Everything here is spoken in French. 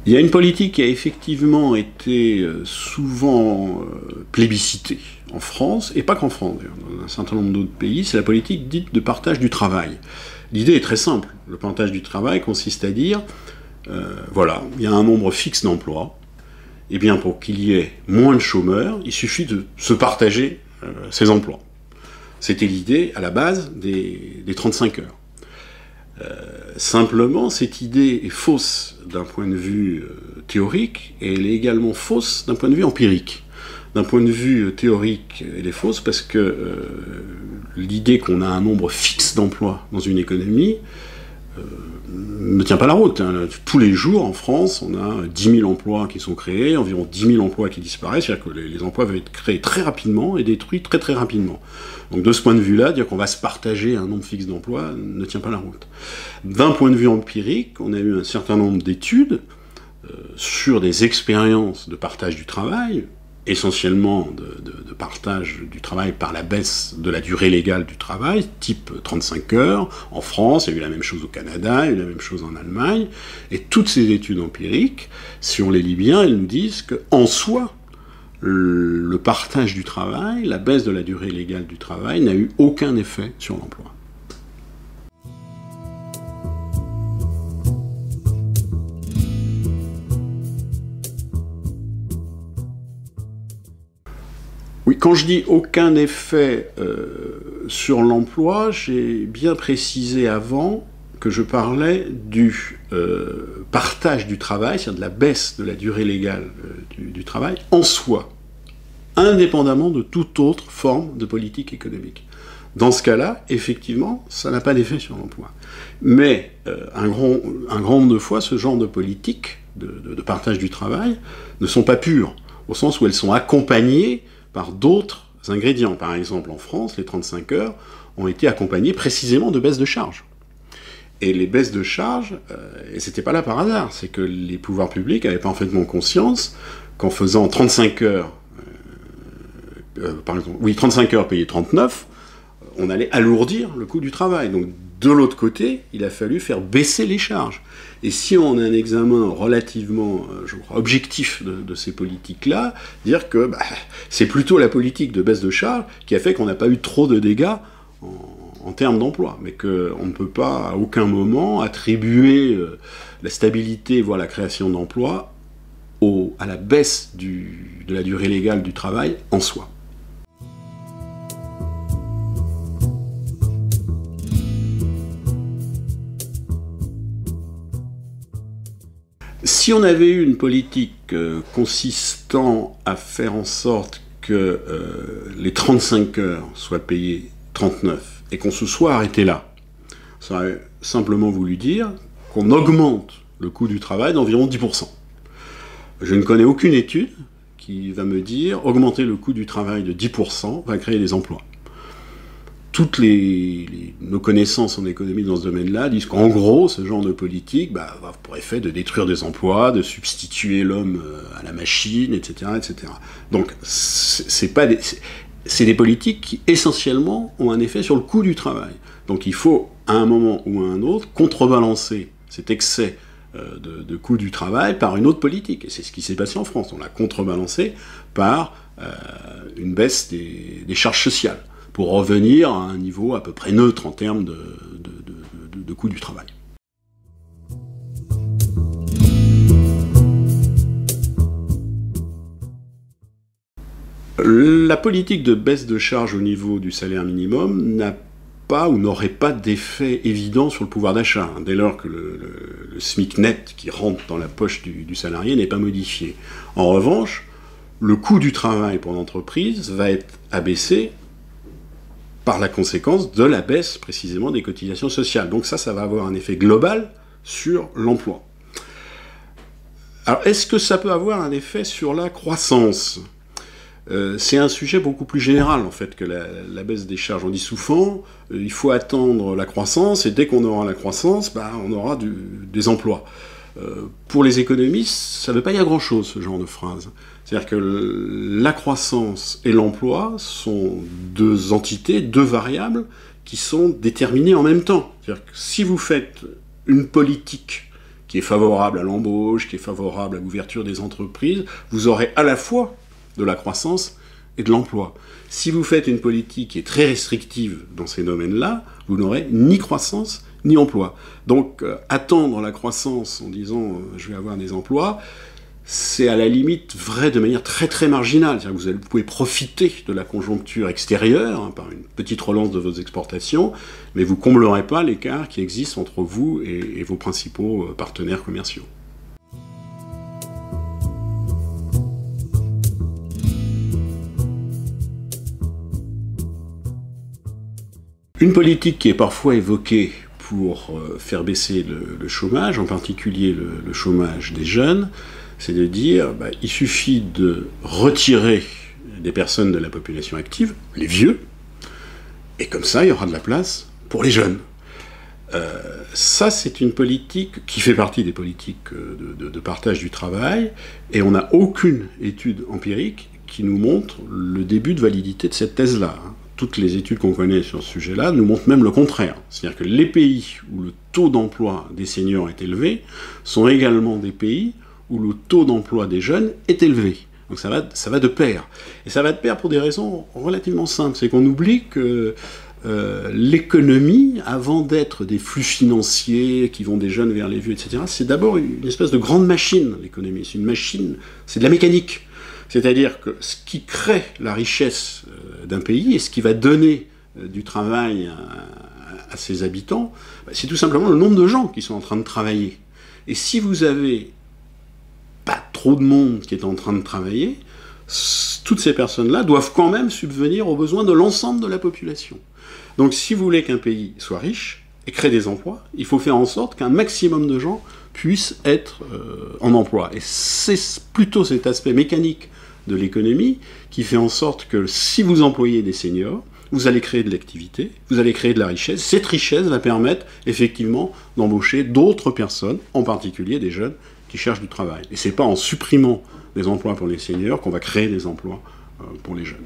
Il y a une politique qui a effectivement été souvent plébiscitée en France, et pas qu'en France d'ailleurs, dans un certain nombre d'autres pays, c'est la politique dite de partage du travail. L'idée est très simple, le partage du travail consiste à dire, voilà, il y a un nombre fixe d'emplois, et bien pour qu'il y ait moins de chômeurs, il suffit de se partager ces emplois. C'était l'idée à la base des 35 heures. Simplement, cette idée est fausse d'un point de vue théorique, et elle est également fausse d'un point de vue empirique. D'un point de vue théorique, elle est fausse parce que l'idée qu'on a un nombre fixe d'emplois dans une économie ne tient pas la route. Tous les jours, en France, on a 10 000 emplois qui sont créés, environ 10 000 emplois qui disparaissent, c'est-à-dire que les emplois vont être créés très rapidement et détruits très très rapidement. Donc de ce point de vue-là, dire qu'on va se partager un nombre fixe d'emplois ne tient pas la route. D'un point de vue empirique, on a eu un certain nombre d'études sur des expériences de partage du travail, essentiellement de partage du travail par la baisse de la durée légale du travail, type 35 heures. En France, il y a eu la même chose au Canada, il y a eu la même chose en Allemagne. Et toutes ces études empiriques, si on les lit bien, elles nous disent qu'en soi, le partage du travail, la baisse de la durée légale du travail, n'a eu aucun effet sur l'emploi. Oui, quand je dis aucun effet sur l'emploi, j'ai bien précisé avant que je parlais du partage du travail, c'est-à-dire de la baisse de la durée légale du travail, en soi, indépendamment de toute autre forme de politique économique. Dans ce cas-là, effectivement, ça n'a pas d'effet sur l'emploi. Mais un grand nombre de fois, ce genre de politique de partage du travail ne sont pas pures, au sens où elles sont accompagnées par d'autres ingrédients. Par exemple, en France, les 35 heures ont été accompagnées précisément de baisses de charges. Et les baisses de charges, et c'était pas là par hasard, c'est que les pouvoirs publics avaient parfaitement conscience qu'en faisant 35 heures, par exemple, 35 heures payées 39, on allait alourdir le coût du travail. Donc, de l'autre côté, il a fallu faire baisser les charges. Et si on a un examen relativement, je crois, objectif de ces politiques-là, dire que c'est plutôt la politique de baisse de charges qui a fait qu'on n'a pas eu trop de dégâts en termes d'emploi, mais qu'on ne peut pas à aucun moment attribuer la stabilité, voire la création d'emplois, à la baisse de la durée légale du travail en soi. Si on avait eu une politique consistant à faire en sorte que les 35 heures soient payées 39 et qu'on se soit arrêté là, ça aurait simplement voulu dire qu'on augmente le coût du travail d'environ 10%. Je ne connais aucune étude qui va me dire augmenter le coût du travail de 10% va créer des emplois. Toutes nos connaissances en économie dans ce domaine-là disent qu'en gros, ce genre de politique va pour effet de détruire des emplois, de substituer l'homme à la machine, etc., etc. Donc, c'est des politiques qui, essentiellement, ont un effet sur le coût du travail. Donc, il faut, à un moment ou à un autre, contrebalancer cet excès de coût du travail par une autre politique. Et c'est ce qui s'est passé en France. On l'a contrebalancé par une baisse des charges sociales, pour revenir à un niveau à peu près neutre en termes de coût du travail. La politique de baisse de charges au niveau du salaire minimum n'a pas ou n'aurait pas d'effet évident sur le pouvoir d'achat, dès lors que le SMIC net qui rentre dans la poche du salarié n'est pas modifié. En revanche, le coût du travail pour l'entreprise va être abaissé par la conséquence de la baisse précisément des cotisations sociales. Donc ça va avoir un effet global sur l'emploi. Alors est-ce que ça peut avoir un effet sur la croissance ? C'est un sujet beaucoup plus général en fait que la baisse des charges. On dit souvent, il faut attendre la croissance, et dès qu'on aura la croissance, on aura des emplois. Pour les économistes, ça ne veut pas dire grand-chose, ce genre de phrase. C'est-à-dire que la croissance et l'emploi sont deux entités, deux variables qui sont déterminées en même temps. C'est-à-dire que si vous faites une politique qui est favorable à l'embauche, qui est favorable à l'ouverture des entreprises, vous aurez à la fois de la croissance et de l'emploi. Si vous faites une politique qui est très restrictive dans ces domaines-là, vous n'aurez ni croissance ni emploi. Donc attendre la croissance en disant je vais avoir des emplois, c'est à la limite vrai de manière très très marginale. C'est-à-dire que vous pouvez profiter de la conjoncture extérieure par une petite relance de vos exportations, mais vous ne comblerez pas l'écart qui existe entre vous et vos principaux partenaires commerciaux. Une politique qui est parfois évoquée pour faire baisser le chômage, en particulier le chômage des jeunes, c'est de dire il suffit de retirer des personnes de la population active, les vieux, et comme ça il y aura de la place pour les jeunes. Ça c'est une politique qui fait partie des politiques de partage du travail, et on n'a aucune étude empirique qui nous montre le début de validité de cette thèse-là. Toutes les études qu'on connaît sur ce sujet-là nous montrent même le contraire. C'est-à-dire que les pays où le taux d'emploi des seniors est élevé sont également des pays où le taux d'emploi des jeunes est élevé. Donc ça va de pair. Et ça va de pair pour des raisons relativement simples. C'est qu'on oublie que l'économie, avant d'être des flux financiers qui vont des jeunes vers les vieux, etc., c'est d'abord une espèce de grande machine, l'économie. C'est une machine, c'est de la mécanique. C'est-à-dire que ce qui crée la richesse d'un pays et ce qui va donner du travail à ses habitants, c'est tout simplement le nombre de gens qui sont en train de travailler. Et si vous avez pas trop de monde qui est en train de travailler, toutes ces personnes-là doivent quand même subvenir aux besoins de l'ensemble de la population. Donc si vous voulez qu'un pays soit riche et crée des emplois, il faut faire en sorte qu'un maximum de gens puissent être en emploi. Et c'est plutôt cet aspect mécanique de l'économie qui fait en sorte que si vous employez des seniors, vous allez créer de l'activité, vous allez créer de la richesse. Cette richesse va permettre effectivement d'embaucher d'autres personnes, en particulier des jeunes qui cherchent du travail. Et c'est pas en supprimant des emplois pour les seniors qu'on va créer des emplois pour les jeunes.